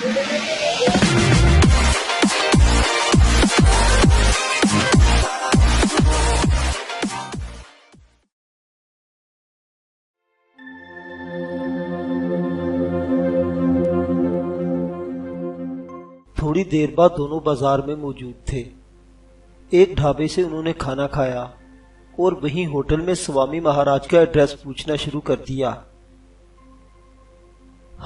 تھوڑی دیر بعد دونوں بازار میں موجود تھے۔ ایک ڈھابے سے انہوں نے کھانا کھایا اور وہیں ہوٹل میں سوامی مہاراج کا ایڈریس پوچھنا شروع کر دیا۔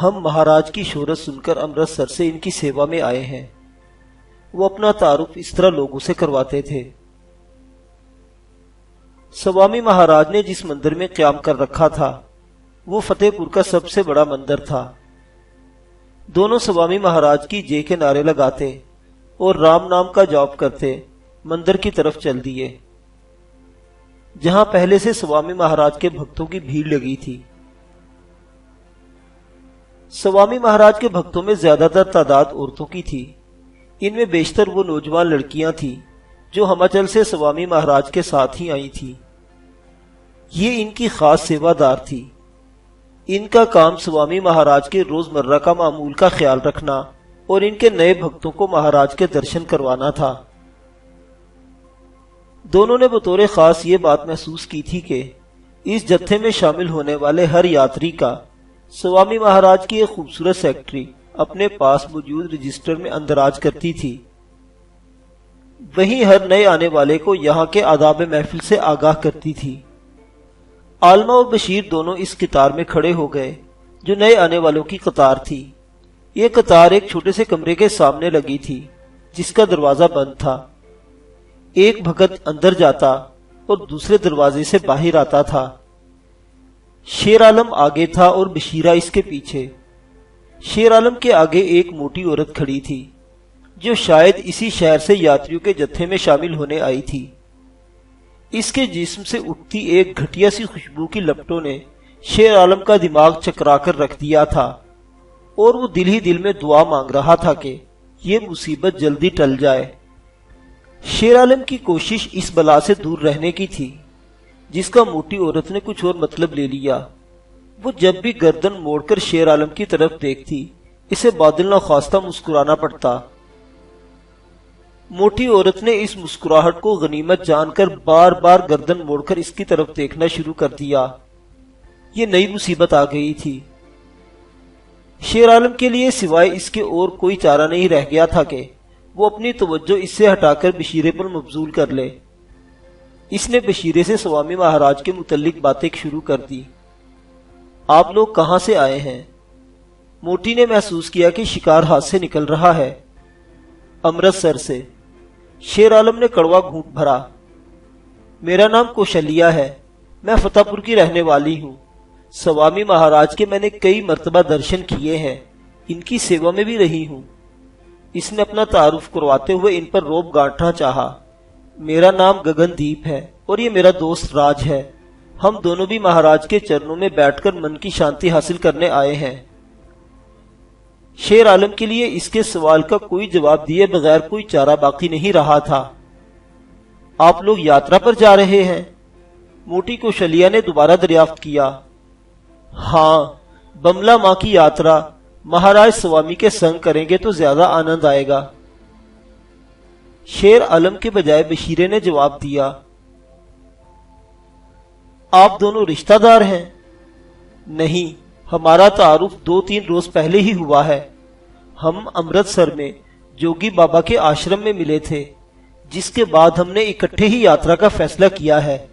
ہم مہاراج کی شہرت سن کر امرتسر سے ان کی سیوا میں آئے ہیں۔ وہ اپنا تعارف اس طرح لوگوں سے کرواتے تھے۔ سوامی مہاراج نے جس مندر میں قیام کر رکھا تھا وہ فتح پور کا سب سے بڑا مندر تھا۔ دونوں سوامی مہاراج کی جے کے نعرے لگاتے اور رام نام کا جپ کرتے مندر کی طرف چل دیے، جہاں پہلے سے سوامی مہاراج کے بھکتوں کی بھیڑ لگی تھی۔ سوامی مہاراج کے بھکتوں میں زیادہ تر تعداد عورتوں کی تھی۔ ان میں بیشتر وہ نوجوان لڑکیاں تھیں جو ہماچل سے سوامی مہاراج کے ساتھ ہی آئی تھی۔ یہ ان کی خاص سیوا دار تھی۔ ان کا کام سوامی مہاراج کے روزمرہ کا معمول کا خیال رکھنا اور ان کے نئے بھکتوں کو مہاراج کے درشن کروانا تھا۔ دونوں نے بطور خاص یہ بات محسوس کی تھی کہ اس جتھے میں شامل ہونے والے ہر یاتری کا سوامی مہاراج کی ایک خوبصورت سیکرٹری اپنے پاس موجود رجسٹر میں اندراج کرتی تھی۔ وہیں ہر نئے آنے والے کو یہاں کے آداب محفل سے آگاہ کرتی تھی۔ عالمہ اور بشیر دونوں اس قطار میں کھڑے ہو گئے جو نئے آنے والوں کی قطار تھی۔ یہ قطار ایک چھوٹے سے کمرے کے سامنے لگی تھی جس کا دروازہ بند تھا۔ ایک بھگت اندر جاتا اور دوسرے دروازے سے باہر آتا تھا۔ شیر عالم آگے تھا اور بشیرہ اس کے پیچھے۔ شیر عالم کے آگے ایک موٹی عورت کھڑی تھی جو شاید اسی شہر سے یاتریوں کے جتھے میں شامل ہونے آئی تھی۔ اس کے جسم سے اٹھتی ایک گھٹیا سی خوشبو کی لپٹوں نے شیر عالم کا دماغ چکرا کر رکھ دیا تھا اور وہ دل ہی دل میں دعا مانگ رہا تھا کہ یہ مصیبت جلدی ٹل جائے۔ شیر عالم کی کوشش اس بلا سے دور رہنے کی تھی جس کا موٹی عورت نے کچھ اور مطلب لے لیا۔ وہ جب بھی گردن موڑ کر شیر عالم کی طرف دیکھتی اسے بادل نخواستہ مسکرانا پڑتا۔ موٹی عورت نے اس مسکراہٹ کو غنیمت جان کر بار بار گردن موڑ کر اس کی طرف دیکھنا شروع کر دیا۔ یہ نئی مصیبت آ گئی تھی۔ شیر عالم کے لیے سوائے اس کے اور کوئی چارہ نہیں رہ گیا تھا کہ وہ اپنی توجہ اس سے ہٹا کر بشیرے پر مبذول کر لے۔ اس نے بشیرے سے سوامی مہاراج کے متعلق باتیں شروع کر دی۔ آپ لوگ کہاں سے آئے ہیں؟ موٹی نے محسوس کیا کہ شکار ہاتھ سے نکل رہا ہے۔ امرتسر سے۔ شیر عالم نے کڑوا گھونٹ بھرا۔ میرا نام کوشلیہ ہے، میں فتح پور کی رہنے والی ہوں۔ سوامی مہاراج کے میں نے کئی مرتبہ درشن کیے ہیں، ان کی سیوا میں بھی رہی ہوں۔ اس نے اپنا تعارف کرواتے ہوئے ان پر روب گانٹنا چاہا۔ میرا نام گگن دیپ ہے اور یہ میرا دوست راج ہے۔ ہم دونوں بھی مہاراج کے چرنوں میں بیٹھ کر من کی شانتی حاصل کرنے آئے ہیں۔ شیر عالم کے لیے اس کے سوال کا کوئی جواب دیے بغیر کوئی چارہ باقی نہیں رہا تھا۔ آپ لوگ یاترا پر جا رہے ہیں؟ موٹی کوشلیہ نے دوبارہ دریافت کیا۔ ہاں، بملا ماں کی یاترا مہاراج سوامی کے سنگ کریں گے تو زیادہ آنند آئے گا۔ شیر عالم کے بجائے بشیرے نے جواب دیا۔ آپ دونوں رشتہ دار ہیں؟ نہیں، ہمارا تعارف 2-3 روز پہلے ہی ہوا ہے۔ ہم امرتسر میں جوگی بابا کے آشرم میں ملے تھے، جس کے بعد ہم نے اکٹھے ہی یاترا کا فیصلہ کیا ہے،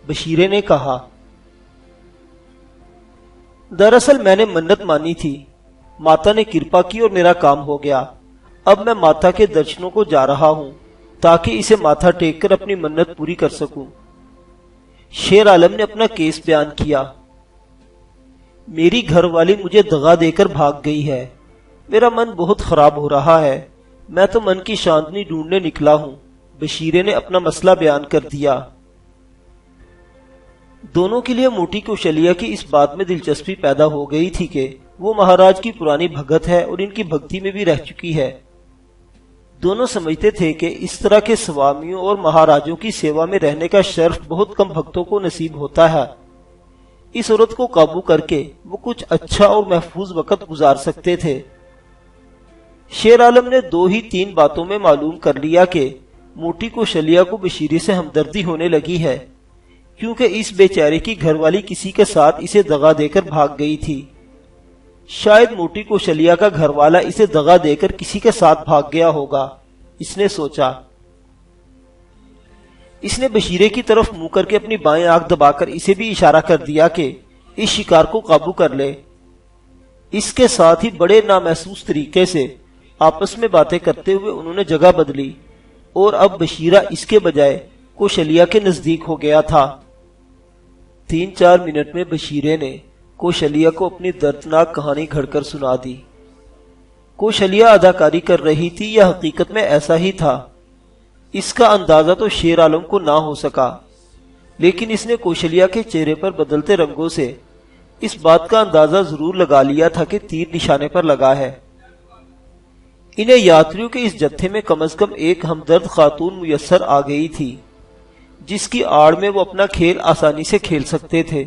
بشیرے نے کہا۔ دراصل میں نے منت مانی تھی، ماتا نے کرپا کی اور میرا کام ہو گیا۔ اب میں ماتا کے درشنوں کو جا رہا ہوں تاکہ اسے ماتھا ٹیک کر اپنی منت پوری کر سکوں۔ شیر عالم نے اپنا کیس بیان کیا۔ میری گھر والی مجھے دغا دے کر بھاگ گئی ہے، میرا من بہت خراب ہو رہا ہے، میں تو من کی شانتی ڈھونڈنے نکلا ہوں، بشیرے نے اپنا مسئلہ بیان کر دیا۔ دونوں کے لیے موٹی کوشلیہ کی اس بات میں دلچسپی پیدا ہو گئی تھی کہ وہ مہاراج کی پرانی بھگت ہے اور ان کی بھکتی میں بھی رہ چکی ہے۔ دونوں سمجھتے تھے کہ اس طرح کے سوامیوں اور مہاراجوں کی سیوا میں رہنے کا شرف بہت کم بھکتوں کو نصیب ہوتا ہے۔ اس عورت کو قابو کر کے وہ کچھ اچھا اور محفوظ وقت گزار سکتے تھے۔ شیر عالم نے 2 ہی 3 باتوں میں معلوم کر لیا کہ موٹی کوشلیہ کو بشیرے سے ہمدردی ہونے لگی ہے، کیونکہ اس بیچارے کی گھر والی کسی کے ساتھ اسے دغا دے کر بھاگ گئی تھی۔ شاید موٹی کوشلیہ کا گھر والا اسے دغا دے کر کسی کے ساتھ بھاگ گیا ہوگا، اس نے سوچا۔ اس نے بشیرے کی طرف منہ کر کے اپنی بائیں آنکھ دبا کر اسے بھی اشارہ کر دیا کہ اس شکار کو قابو کر لے۔ اس کے ساتھ ہی بڑے نامحسوس طریقے سے آپس میں باتیں کرتے ہوئے انہوں نے جگہ بدلی، اور اب بشیرہ اس کے بجائے کوشلیہ کے نزدیک ہو گیا تھا۔ 3-4 منٹ میں بشیرے نے کوشلیہ کو اپنی دردناک کہانی گھڑ کر سنا دی۔ کوشلیہ اداکاری کر رہی تھی یا حقیقت میں ایسا ہی تھا، اس کا اندازہ تو شیر عالم کو نہ ہو سکا، لیکن اس نے کوشلیہ کے چہرے پر بدلتے رنگوں سے اس بات کا اندازہ ضرور لگا لیا تھا کہ تیر نشانے پر لگا ہے۔ انہیں یاتریوں کے اس جتھے میں کم از کم ایک ہمدرد خاتون میسر آ گئی تھی، جس کی آڑ میں وہ اپنا کھیل آسانی سے کھیل سکتے تھے۔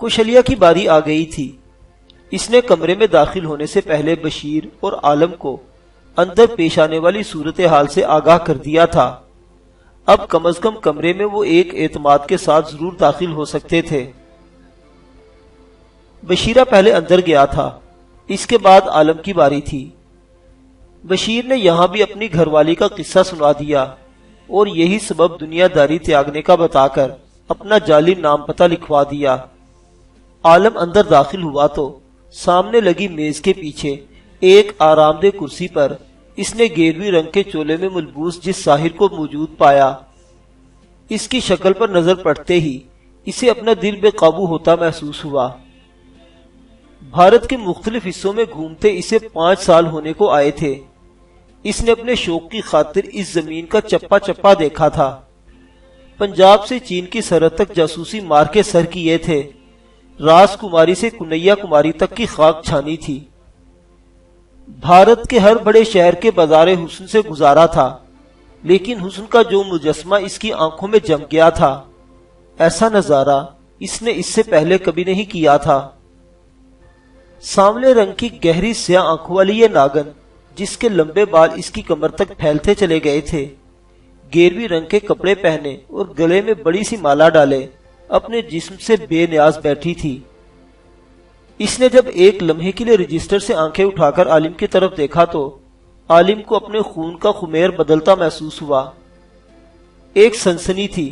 کوشلیہ کی باری آ گئی تھی۔ اس نے کمرے میں داخل ہونے سے پہلے بشیر اور عالم کو اندر پیش آنے والی صورتحال سے آگاہ کر دیا تھا۔ اب کم از کم کمرے میں وہ ایک اعتماد کے ساتھ ضرور داخل ہو سکتے تھے۔ بشیرہ پہلے اندر گیا تھا، اس کے بعد عالم کی باری تھی۔ بشیر نے یہاں بھی اپنی گھر والی کا قصہ سنا دیا اور یہی سبب دنیا داری تیاگنے کا بتا کر اپنا جعلی نام پتہ لکھوا دیا۔ عالم اندر داخل ہوا تو سامنے لگی میز کے پیچھے ایک آرام دہ کرسی پر اس نے گیروی رنگ کے چولے میں ملبوس جس ساحر کو موجود پایا۔ اس کی شکل پر نظر پڑتے ہی اسے اپنا دل بے قابو ہوتا محسوس ہوا۔ بھارت کے مختلف حصوں میں گھومتے اسے 5 سال ہونے کو آئے تھے۔ اس نے اپنے شوق کی خاطر اس زمین کا چپا چپا دیکھا تھا۔ پنجاب سے چین کی سرحد تک جاسوسی مار کے سر کیے تھے، راس کماری سے کنیا کماری تک کی خاک چھانی تھی۔ بھارت کے ہر بڑے شہر کے بازار حسن سے گزارا تھا، لیکن حسن کا جو مجسمہ اس کی آنکھوں میں جم گیا تھا، ایسا نظارہ اس نے اس سے پہلے کبھی نہیں کیا تھا۔ سانولے رنگ کی گہری سیاہ آنکھوں والی یہ ناگن، جس کے لمبے بال اس کی کمر تک پھیلتے چلے گئے تھے، گیروی رنگ کے کپڑے پہنے اور گلے میں بڑی سی مالا ڈالے اپنے جسم سے بے نیاز بیٹھی تھی۔ اس نے جب ایک لمحے کے لیے رجسٹر سے آنکھیں اٹھا کر عالم کی طرف دیکھا تو عالم کو اپنے خون کا خمیر بدلتا محسوس ہوا۔ ایک سنسنی تھی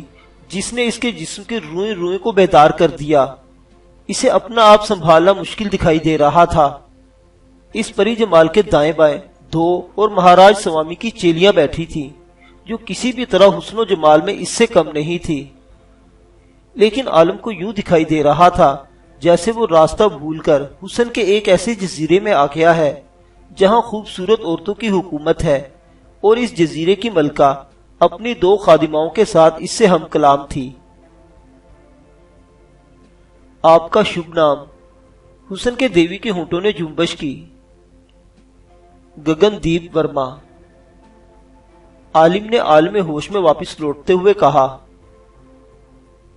جس نے اس کے جسم کے روئیں روئیں کو بیدار کر دیا۔ اسے اپنا آپ سنبھالنا مشکل دکھائی دے رہا تھا۔ اس پری جمال کے دائیں بائیں 2 اور مہاراج سوامی کی چیلیاں بیٹھی تھیں، جو کسی بھی طرح حسن و جمال میں اس سے کم نہیں تھی، لیکن عالم کو یوں دکھائی دے رہا تھا جیسے وہ راستہ بھول کر حسن کے ایک ایسے جزیرے میں آ گیا ہے جہاں خوبصورت عورتوں کی حکومت ہے، اور اس جزیرے کی ملکہ اپنی 2 خادماؤں کے ساتھ اس سے ہم کلام تھی۔ آپ کا شبھ نام؟ حسن کے دیوی کے ہونٹوں نے جنبش کی۔ گگن دیپ ورما۔ عالم نے عالم ہوش میں واپس لوٹتے ہوئے کہا۔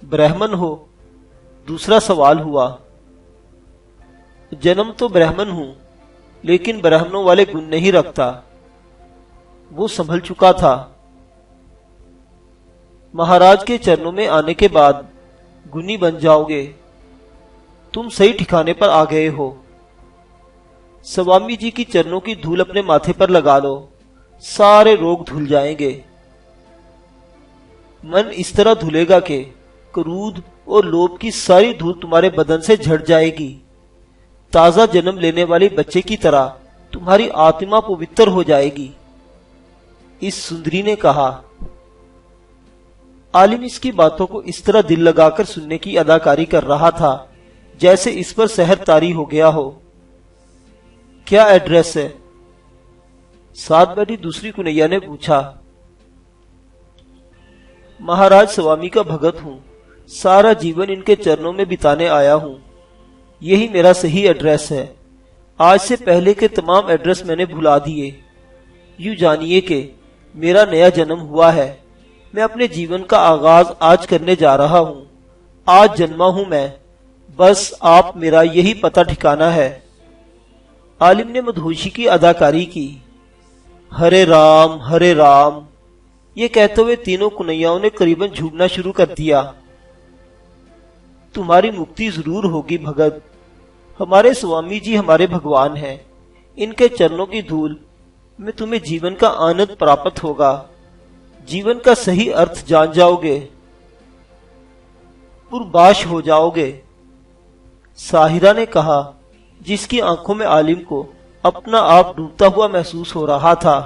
برہمن ہو؟ دوسرا سوال ہوا۔ جنم تو برہمن ہوں، لیکن برہمنوں والے گن نہیں رکھتا۔ وہ سنبھل چکا تھا۔ مہاراج کے چرنوں میں آنے کے بعد گنی بن جاؤ گے۔ تم صحیح ٹھکانے پر آ گئے ہو۔ سوامی جی کی چرنوں کی دھول اپنے ماتھے پر لگا لو، سارے روگ دھل جائیں گے۔ من اس طرح دھلے گا کہ کرود اور لوب کی ساری دھول تمہارے بدن سے جھڑ جائے گی۔ تازہ جنم لینے والے بچے کی طرح تمہاری آتما پوتر ہو جائے گی، اس سندری نے کہا۔ عالم اس کی باتوں کو اس طرح دل لگا کر سننے کی اداکاری کر رہا تھا جیسے اس پر سحر طاری ہو گیا ہو۔ کیا ایڈریس ہے؟ ساتھ بیٹھی دوسری کنیا نے پوچھا۔ مہاراج سوامی کا بھگت ہوں، سارا جیون ان کے چرنوں میں بتانے آیا ہوں، یہی میرا صحیح ایڈریس ہے۔ آج سے پہلے کے تمام ایڈریس میں نے بھلا دیے۔ یوں جانیے کہ میرا نیا جنم ہوا ہے، میں اپنے جیون کا آغاز آج کرنے جا رہا ہوں، آج جنما ہوں میں، بس آپ میرا یہی پتہ ٹھکانا ہے۔ عالم نے مدہوشی کی اداکاری کی۔ ہرے رام یہ کہتے ہوئے تینوں کنیاؤں نے قریباً جھومنا شروع کر دیا۔ تمہاری مکتی ضرور ہوگی بھگت، ہمارے سوامی جی ہمارے بھگوان ہیں، ان کے چرنوں کی دھول میں تمہیں جیون کا آنند پراپت ہوگا، جیون کا صحیح ارتھ جان جاؤ گے، پرباش ہو جاؤ گے۔ ساحرہ نے کہا، جس کی آنکھوں میں عالم کو اپنا آپ ڈوبتا ہوا محسوس ہو رہا تھا۔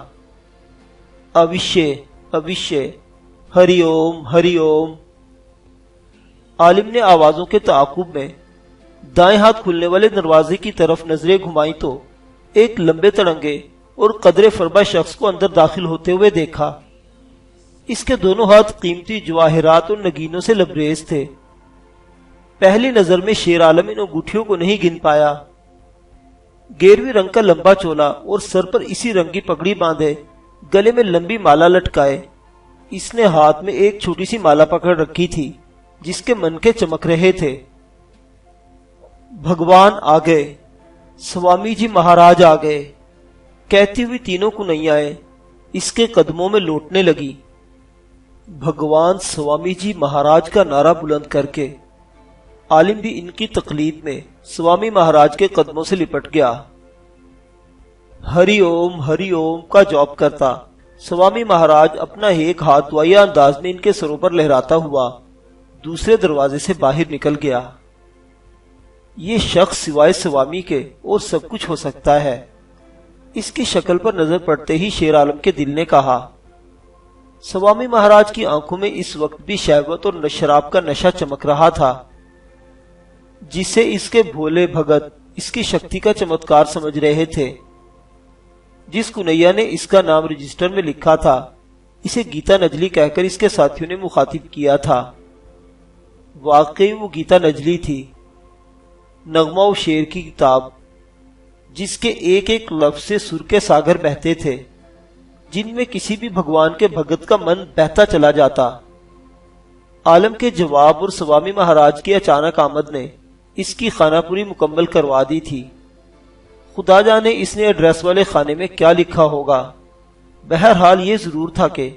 اوشے ہری اوم۔ عالم نے آوازوں کے تعاقب میں دائیں ہاتھ کھلنے والے دروازے کی طرف نظریں گھمائیں تو ایک لمبے تڑنگے اور قدرے فربا شخص کو اندر داخل ہوتے ہوئے دیکھا۔ اس کے دونوں ہاتھ قیمتی جواہرات اور نگینوں سے لبریز تھے۔ پہلی نظر میں شیر عالم ان انگوٹھیوں کو نہیں گن پایا۔ گیروی رنگ کا لمبا چولا اور سر پر اسی رنگ کی پگڑی باندھے، گلے میں لمبی مالا لٹکائے، اس نے ہاتھ میں ایک چھوٹی سی مالا پکڑ رکھی تھی جس کے منکے چمک رہے تھے۔ بھگوان آ گئے، سوامی جی مہاراج آ گئے، کہتی ہوئی تینوں کنیائیں اس کے قدموں میں لوٹنے لگی۔ بھگوان سوامی جی مہاراج کا نعرہ بلند کر کے عالم بھی ان کی تقلید میں سوامی مہاراج کے قدموں سے لپٹ گیا۔ ہری اوم کا جپ کرتا سوامی مہاراج اپنا ایک ہاتھ دعائیہ انداز میں ان کے سروں پر لہراتا ہوا دوسرے دروازے سے باہر نکل گیا۔ یہ شخص سوائے سوامی کے اور سب کچھ ہو سکتا ہے، اس کی شکل پر نظر پڑتے ہی شیر عالم کے دل نے کہا۔ سوامی مہاراج کی آنکھوں میں اس وقت بھی شہوت اور شراب کا نشہ چمک رہا تھا، جسے اس کے بھولے بھگت اس کی شکتی کا چمتکار سمجھ رہے تھے۔ جس کنیا نے اس کا نام رجسٹر میں لکھا تھا، اسے گیتا نجلی کہہ کر اس کے ساتھیوں نے مخاطب کیا تھا۔ واقعی وہ گیتا نجلی تھی، نغمہ و شعر کی کتاب، جس کے ایک ایک لفظ سے سر کے ساگر بہتے تھے، جن میں کسی بھی بھگوان کے بھگت کا من بہتا چلا جاتا۔ عالم کے جواب اور سوامی مہاراج کی اچانک آمد نے اس کی خانہ پوری مکمل کروا دی تھی۔ خدا جانے اس نے ایڈریس والے خانے میں کیا لکھا ہوگا۔ بہرحال یہ ضرور تھا کہ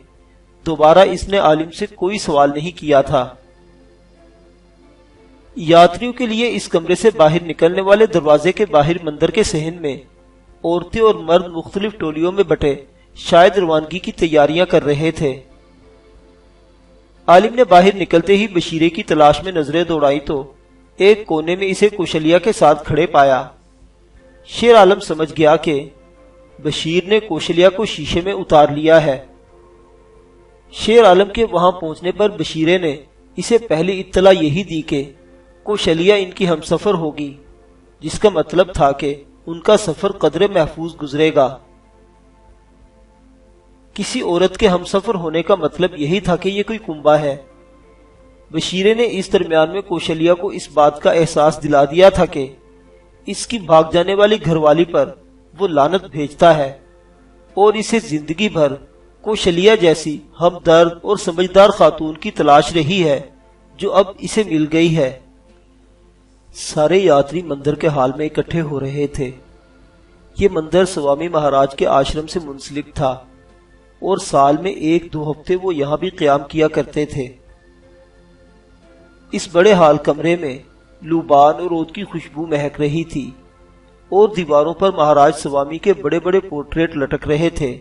دوبارہ اس نے عالم سے کوئی سوال نہیں کیا تھا۔ یاتریوں کے لیے اس کمرے سے باہر نکلنے والے دروازے کے باہر مندر کے صحن میں عورتیں اور مرد مختلف ٹولیوں میں بٹے شاید روانگی کی تیاریاں کر رہے تھے۔ عالم نے باہر نکلتے ہی بشیرے کی تلاش میں نظریں دوڑائی تو ایک کونے میں اسے کوشلیا کے ساتھ کھڑے پایا۔ شیر عالم سمجھ گیا کہ بشیر نے کوشلیا کو شیشے میں اتار لیا ہے۔ شیر عالم کے وہاں پہنچنے پر بشیرے نے اسے پہلی اطلاع یہی دی کہ کوشلیا ان کی ہمسفر ہوگی، جس کا مطلب تھا کہ ان کا سفر قدرے محفوظ گزرے گا۔ کسی عورت کے ہمسفر ہونے کا مطلب یہی تھا کہ یہ کوئی کنبا ہے۔ بشیرے نے اس درمیان میں کوشلیا کو اس بات کا احساس دلا دیا تھا کہ اس کی بھاگ جانے والی گھر والی پر وہ لعنت بھیجتا ہے اور اسے زندگی بھر کوشلیا جیسی ہمدرد اور سمجھدار خاتون کی تلاش رہی ہے جو اب اسے مل گئی ہے۔ سارے یاتری مندر کے حال میں اکٹھے ہو رہے تھے۔ یہ مندر سوامی مہاراج کے آشرم سے منسلک تھا اور سال میں 1-2 ہفتے وہ یہاں بھی قیام کیا کرتے تھے۔ اس بڑے ہال کمرے میں لوبان اور عود کی خوشبو مہک رہی تھی اور دیواروں پر مہاراج سوامی کے بڑے بڑے پورٹریٹ لٹک رہے تھے۔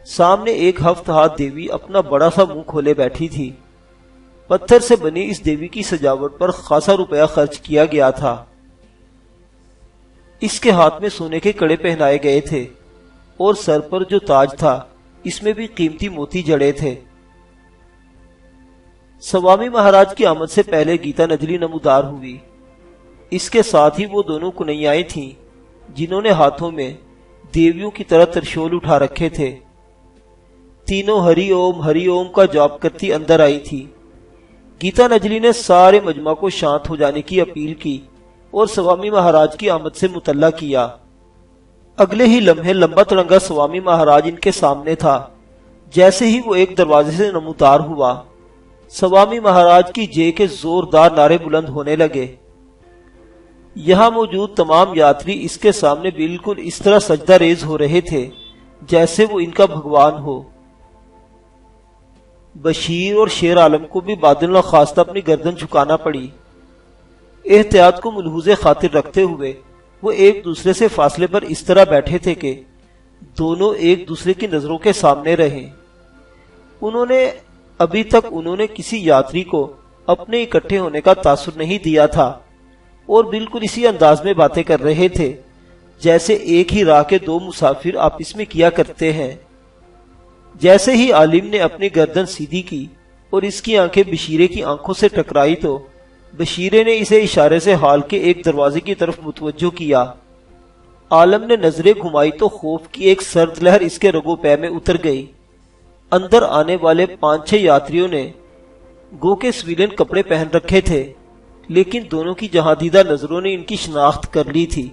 سامنے ایک ہفت ہاتھ دیوی اپنا بڑا سا منہ کھولے بیٹھی تھی۔ پتھر سے بنی اس دیوی کی سجاوٹ پر خاصا روپیہ خرچ کیا گیا تھا۔ اس کے ہاتھ میں سونے کے کڑے پہنائے گئے تھے اور سر پر جو تاج تھا اس میں بھی قیمتی موتی جڑے تھے۔ سوامی مہاراج کی آمد سے پہلے گیتا نجلی نمودار ہوئی۔ اس کے ساتھ ہی وہ دونوں کنیائیں تھیں جنہوں نے ہاتھوں میں دیویوں کی طرح ترشول اٹھا رکھے تھے۔ تینوں ہری اوم کا جپ کرتی اندر آئی تھی۔ گیتا نجلی نے سارے مجمع کو شانت ہو جانے کی اپیل کی اور سوامی مہاراج کی آمد سے مطلع کیا۔ اگلے ہی لمحے لمبا تڑنگا سوامی مہاراج ان کے سامنے تھا۔ جیسے ہی وہ ایک دروازے سے نمودار ہوا، سوامی مہاراج کی جے کے زوردار نعرے بلند ہونے لگے۔ یہاں موجود تمام یاتری اس کے سامنے بالکل اس طرح سجدہ ریز ہو رہے تھے جیسے وہ ان کا بھگوان ہو۔ بشیر اور شیر عالم کو بھی بادل نخواستہ اپنی گردن جھکانا پڑی۔ احتیاط کو ملحوظ خاطر رکھتے ہوئے وہ ایک دوسرے سے فاصلے پر اس طرح بیٹھے تھے کہ دونوں ایک دوسرے کی نظروں کے سامنے رہیں۔ ابھی تک انہوں نے کسی یاتری کو اپنے اکٹھے ہونے کا تاثر نہیں دیا تھا اور بالکل اسی انداز میں باتیں کر رہے تھے جیسے ایک ہی راہ کے دو مسافر آپس میں کیا کرتے ہیں۔ جیسے ہی عالم نے اپنی گردن سیدھی کی اور اس کی آنکھیں بشیرے کی آنکھوں سے ٹکرائی تو بشیرے نے اسے اشارے سے ہال کے ایک دروازے کی طرف متوجہ کیا۔ عالم نے نظریں گھمائی تو خوف کی ایک سرد لہر اس کے رگوں پے میں اتر گئی۔ اندر آنے والے 5-6 یاتریوں نے گو کے سویلین کپڑے پہن رکھے تھے، لیکن دونوں کی جہاں دیدہ نظروں نے ان کی شناخت کر لی تھی۔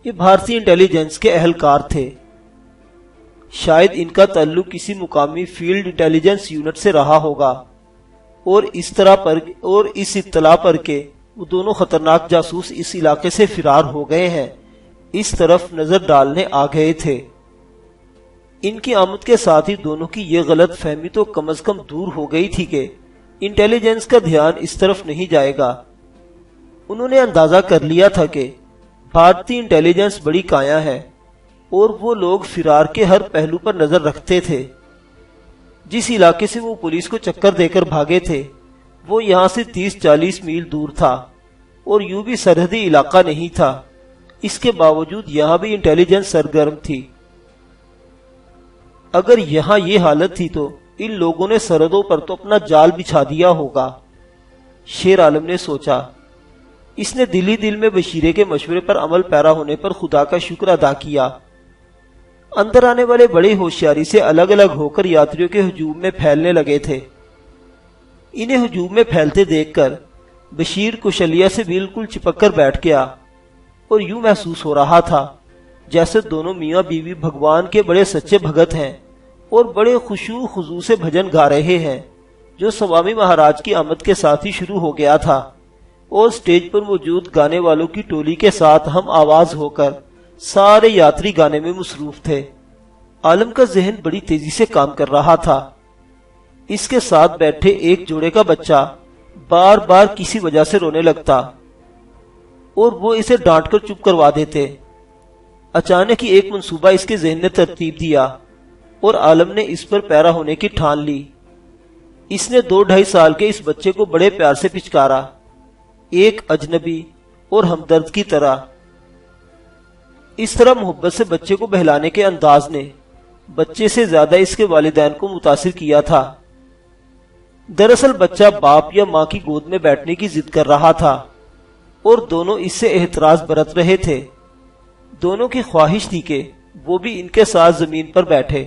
یہ بھارتی انٹیلیجنس کے اہلکار تھے۔ شاید ان کا تعلق کسی مقامی فیلڈ انٹیلیجنس یونٹ سے رہا ہوگا اور اس اطلاع پر کہ وہ دونوں خطرناک جاسوس اس علاقے سے فرار ہو گئے ہیں اس طرف نظر ڈالنے آ گئے تھے۔ ان کی آمد کے ساتھ ہی دونوں کی یہ غلط فہمی تو کم از کم دور ہو گئی تھی کہ انٹیلیجنس کا دھیان اس طرف نہیں جائے گا۔ انہوں نے اندازہ کر لیا تھا کہ بھارتی انٹیلیجنس بڑی کایا ہے اور وہ لوگ فرار کے ہر پہلو پر نظر رکھتے تھے۔ جس علاقے سے وہ پولیس کو چکر دے کر بھاگے تھے وہ یہاں سے 30-40 میل دور تھا اور یوں بھی سرحدی علاقہ نہیں تھا۔ اس کے باوجود یہاں بھی انٹیلیجنس سرگرم تھی۔ اگر یہاں یہ حالت تھی تو ان لوگوں نے سرحدوں پر تو اپنا جال بچھا دیا ہوگا، شیر عالم نے سوچا۔ اس نے دل ہی دل میں بشیرے کے مشورے پر عمل پیرا ہونے پر خدا کا شکر ادا کیا۔ اندر آنے والے بڑی ہوشیاری سے الگ الگ ہو کر یاتریوں کے ہجوم میں پھیلنے لگے تھے۔ انہیں ہجوم میں پھیلتے دیکھ کر بشیر کشلیہ سے بالکل چپک کر بیٹھ گیا اور یوں محسوس ہو رہا تھا جیسے دونوں میاں بیوی بھگوان کے بڑے سچے بھگت ہیں اور بڑے خشوع خضوع سے بھجن گا رہے ہیں، جو سوامی مہاراج کی آمد کے ساتھ ہی شروع ہو گیا تھا اور سٹیج پر موجود گانے والوں کی ٹولی کے ساتھ ہم آواز ہو کر سارے یاتری گانے میں مصروف تھے۔ عالم کا ذہن بڑی تیزی سے کام کر رہا تھا۔ اس کے ساتھ بیٹھے ایک جوڑے کا بچہ بار بار کسی وجہ سے رونے لگتا اور وہ اسے ڈانٹ کر چپ کروا دیتے۔ اچانک ہی ایک منصوبہ اس کے ذہن نے ترتیب دیا اور عالم نے اس پر پیرا ہونے کی ٹھان لی۔ اس نے 2-2.5 سال کے اس بچے کو بڑے پیار سے پچکارا، ایک اجنبی اور ہمدرد کی طرح۔ اس طرح محبت سے بچے کو بہلانے کے انداز نے بچے سے زیادہ اس کے والدین کو متاثر کیا تھا۔ دراصل بچہ باپ یا ماں کی گود میں بیٹھنے کی ضد کر رہا تھا اور دونوں اس سے احتراز برت رہے تھے۔ دونوں کی خواہش تھی کہ وہ بھی ان کے ساتھ زمین پر بیٹھے۔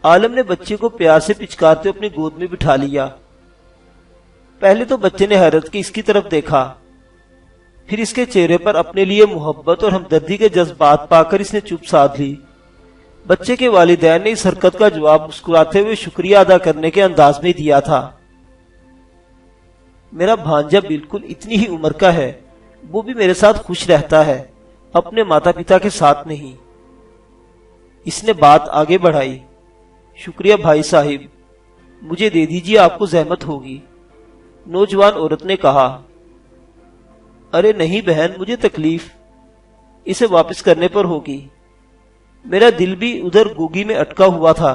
عالم نے بچے کو پیار سے پچکارتے اپنی گود میں بٹھا لیا۔ پہلے تو بچے نے حیرت کے اس کی طرف دیکھا، پھر اس کے چہرے پر اپنے لیے محبت اور ہمدردی کے جذبات پا کر اس نے چپ سادھ لی۔ بچے کے والدین نے اس حرکت کا جواب مسکراتے ہوئے شکریہ ادا کرنے کے انداز میں دیا تھا۔ میرا بھانجا بالکل اتنی ہی عمر کا ہے، وہ بھی میرے ساتھ خوش رہتا ہے، اپنے ماتا پتا کے ساتھ نہیں۔ اس نے بات آگے بڑھائی۔ شکریہ بھائی صاحب، مجھے دے دیجیے، آپ کو زحمت ہوگی۔ نوجوان عورت نے کہا۔ ارے نہیں بہن، مجھے تکلیف اسے واپس کرنے پر ہوگی۔ میرا دل بھی ادھر گوگی میں اٹکا ہوا تھا،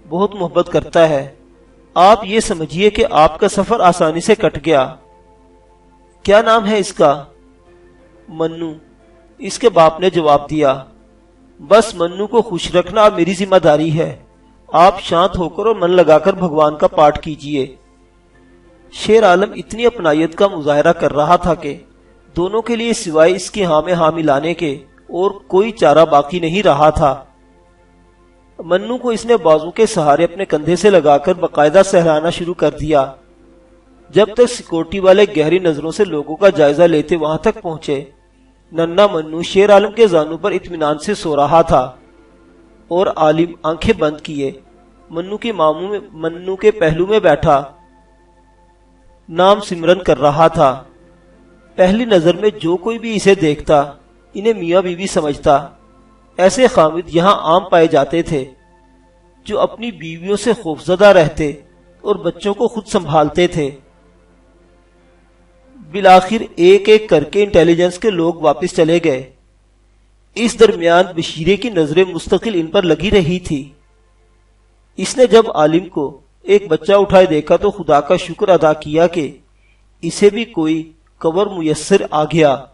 بہت محبت کرتا ہے۔ آپ یہ سمجھیے کہ آپ کا سفر آسانی سے کٹ گیا۔ کیا نام ہے اس کا؟ منو، اس کے باپ نے جواب دیا۔ بس منو کو خوش رکھنا اب میری ذمہ داری ہے۔ آپ شانت ہو کر اور من لگا کر بھگوان کا پاٹ کیجیے۔ شیر عالم اتنی اپنائیت کا مظاہرہ کر رہا تھا کہ دونوں کے لیے سوائے اس کی ہاں میں ہاں ملانے کے اور کوئی چارہ باقی نہیں رہا تھا۔ منو کو اس نے بازو کے سہارے اپنے کندھے سے لگا کر باقاعدہ سہلانا شروع کر دیا۔ جب تک سیکورٹی والے گہری نظروں سے لوگوں کا جائزہ لیتے وہاں تک پہنچے، ننھا منو شیر عالم کے زانوں پر اطمینان سے سو رہا تھا اور عالم آنکھیں بند کیے منو کے پہلو میں بیٹھا نام سمرن کر رہا تھا۔ پہلی نظر میں جو کوئی بھی اسے دیکھتا انہیں میاں بیوی سمجھتا۔ ایسے خامد یہاں عام پائے جاتے تھے جو اپنی بیویوں سے خوفزدہ رہتے اور بچوں کو خود سنبھالتے تھے۔ بالآخر ایک ایک کر کے انٹیلیجنس کے لوگ واپس چلے گئے۔ اس درمیان بشیرے کی نظریں مستقل ان پر لگی رہی تھی۔ اس نے جب عالم کو ایک بچہ اٹھائے دیکھا تو خدا کا شکر ادا کیا کہ اسے بھی کوئی کور میسر آ گیا۔